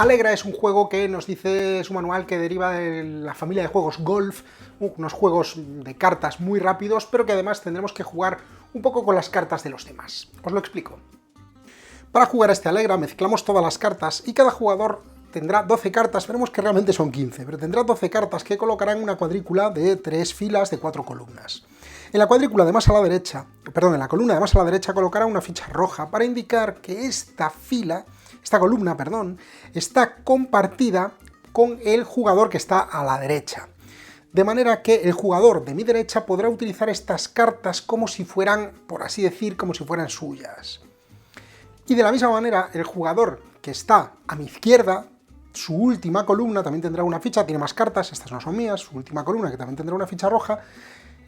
Alegra es un juego que nos dice su manual que deriva de la familia de juegos Golf, unos juegos de cartas muy rápidos, pero que además tendremos que jugar un poco con las cartas de los demás. Os lo explico. Para jugar a este Alegra mezclamos todas las cartas y cada jugador tendrá 12 cartas, veremos que realmente son 15, pero tendrá 12 cartas que colocarán en una cuadrícula de 3 filas de 4 columnas. En la cuadrícula de más a la derecha, perdón, en la columna de más a la derecha colocará una ficha roja para indicar que esta columna, está compartida con el jugador que está a la derecha. De manera que el jugador de mi derecha podrá utilizar estas cartas como si fueran, por así decir, como si fueran suyas. Y de la misma manera, el jugador que está a mi izquierda, su última columna también tendrá una ficha, tiene más cartas, estas no son mías, su última columna, que también tendrá una ficha roja,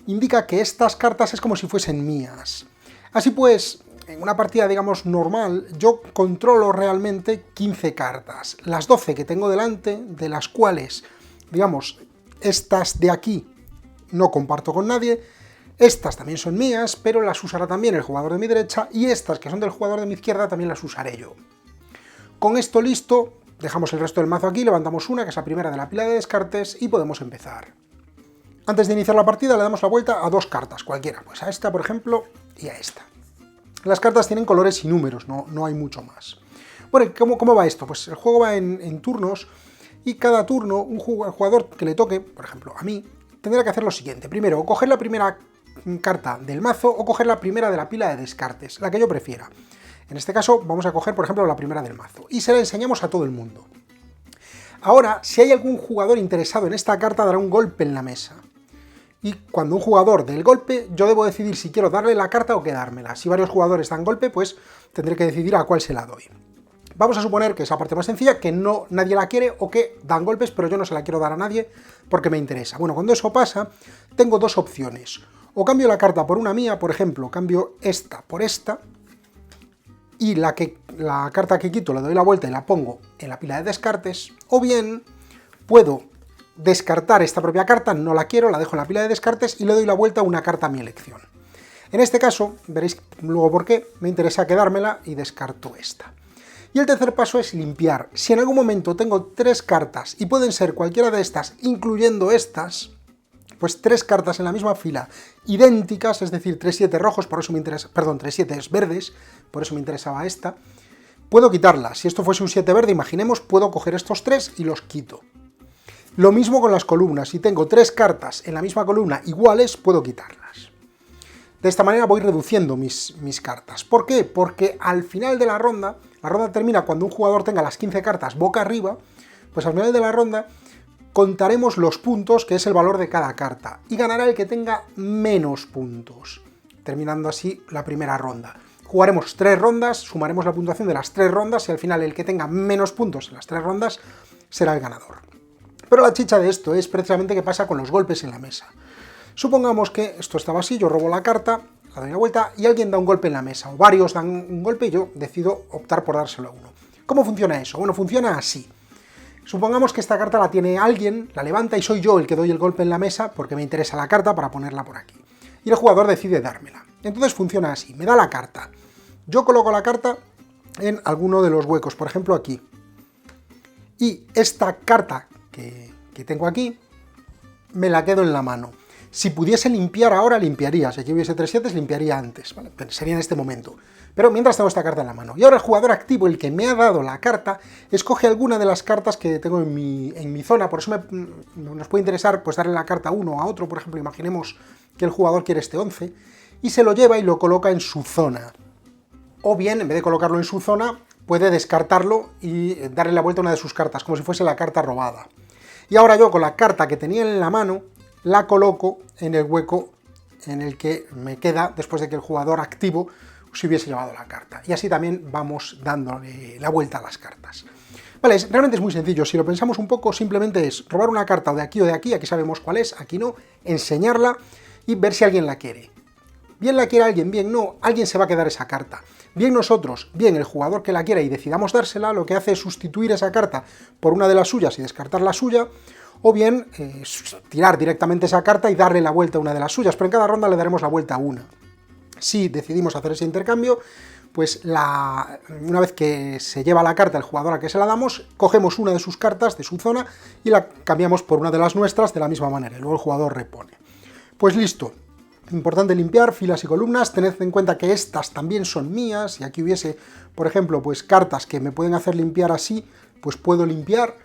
indica que estas cartas es como si fuesen mías. Así pues, en una partida, digamos, normal, yo controlo realmente 15 cartas. Las 12 que tengo delante, de las cuales, digamos, estas de aquí no comparto con nadie, estas también son mías, pero las usará también el jugador de mi derecha, y estas, que son del jugador de mi izquierda, también las usaré yo. Con esto listo, dejamos el resto del mazo aquí, levantamos una, que es la primera de la pila de descartes, y podemos empezar. Antes de iniciar la partida le damos la vuelta a 2 cartas, cualquiera, pues a esta, por ejemplo, y a esta. Las cartas tienen colores y números, no hay mucho más. Bueno, ¿cómo va esto? Pues el juego va en turnos, y cada turno, el jugador que le toque, por ejemplo, a mí, tendrá que hacer lo siguiente. Primero, o coger la primera carta del mazo, o coger la primera de la pila de descartes, la que yo prefiera. En este caso vamos a coger, por ejemplo, la primera del mazo, y se la enseñamos a todo el mundo. Ahora, si hay algún jugador interesado en esta carta, dará un golpe en la mesa. Y cuando un jugador dé el golpe, yo debo decidir si quiero darle la carta o quedármela. Si varios jugadores dan golpe, pues tendré que decidir a cuál se la doy. Vamos a suponer que es la parte más sencilla, que nadie la quiere, o que dan golpes, pero yo no se la quiero dar a nadie porque me interesa. Bueno, cuando eso pasa, tengo dos opciones. O cambio la carta por una mía, por ejemplo, cambio esta por esta, y la carta que quito le doy la vuelta y la pongo en la pila de descartes, o bien puedo descartar esta propia carta, no la quiero, la dejo en la pila de descartes y le doy la vuelta a una carta a mi elección. En este caso, veréis luego por qué, me interesa quedármela y descarto esta. Y el tercer paso es limpiar. Si en algún momento tengo 3 cartas, y pueden ser cualquiera de estas, incluyendo estas, pues 3 cartas en la misma fila, idénticas, es decir, 3 7 rojos, por eso me interesa, perdón, 3 7 verdes, por eso me interesaba esta, puedo quitarlas. Si esto fuese un 7 verde, imaginemos, puedo coger estos 3 y los quito. Lo mismo con las columnas, si tengo 3 cartas en la misma columna iguales, puedo quitarlas. De esta manera voy reduciendo mis cartas. ¿Por qué? Porque al final de la ronda termina cuando un jugador tenga las 15 cartas boca arriba, pues al final de la ronda contaremos los puntos, que es el valor de cada carta, y ganará el que tenga menos puntos, terminando así la primera ronda. Jugaremos 3 rondas, sumaremos la puntuación de las 3 rondas, y al final el que tenga menos puntos en las 3 rondas será el ganador. Pero la chicha de esto es precisamente qué pasa con los golpes en la mesa. Supongamos que esto estaba así, yo robo la carta, la doy la vuelta, y alguien da un golpe en la mesa, o varios dan un golpe, y yo decido optar por dárselo a uno. ¿Cómo funciona eso? Bueno, funciona así. Supongamos que esta carta la tiene alguien, la levanta y soy yo el que doy el golpe en la mesa porque me interesa la carta para ponerla por aquí. Y el jugador decide dármela. Entonces funciona así, me da la carta. Yo coloco la carta en alguno de los huecos, por ejemplo aquí. Y esta carta que tengo aquí, me la quedo en la mano. Si pudiese limpiar ahora, limpiaría. Si aquí hubiese 3 7, limpiaría antes, ¿vale? Sería en este momento. Pero mientras tengo esta carta en la mano. Y ahora el jugador activo, el que me ha dado la carta, escoge alguna de las cartas que tengo en mi zona. Por eso nos puede interesar pues darle la carta a uno o a otro. Por ejemplo, imaginemos que el jugador quiere este 11, y se lo lleva y lo coloca en su zona. O bien, en vez de colocarlo en su zona, puede descartarlo y darle la vuelta a una de sus cartas, como si fuese la carta robada. Y ahora yo, con la carta que tenía en la mano, la coloco en el hueco en el que me queda después de que el jugador activo se hubiese llevado la carta. Y así también vamos dándole la vuelta a las cartas. Vale, realmente es muy sencillo. Si lo pensamos un poco, simplemente es robar una carta o de aquí, aquí sabemos cuál es, aquí no, enseñarla y ver si alguien la quiere. Bien la quiere alguien, bien no, alguien se va a quedar esa carta. Bien nosotros, bien el jugador que la quiera y decidamos dársela, lo que hace es sustituir esa carta por una de las suyas y descartar la suya, o bien tirar directamente esa carta y darle la vuelta a una de las suyas, pero en cada ronda le daremos la vuelta a una. Si decidimos hacer ese intercambio, pues una vez que se lleva la carta el jugador a que se la damos, cogemos una de sus cartas de su zona y la cambiamos por una de las nuestras de la misma manera, y luego el jugador repone. Pues listo. Importante limpiar filas y columnas, tened en cuenta que estas también son mías, y aquí hubiese, por ejemplo, pues cartas que me pueden hacer limpiar así, pues puedo limpiar,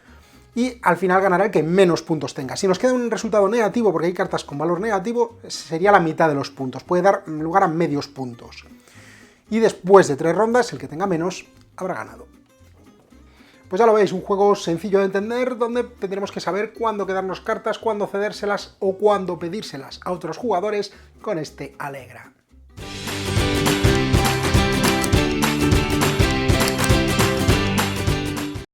y al final ganará el que menos puntos tenga. Si nos queda un resultado negativo, porque hay cartas con valor negativo, sería la mitad de los puntos, puede dar lugar a medios puntos. Y después de 3 rondas, el que tenga menos habrá ganado. Pues ya lo veis, un juego sencillo de entender, donde tendremos que saber cuándo quedarnos cartas, cuándo cedérselas o cuándo pedírselas a otros jugadores con este Alegra.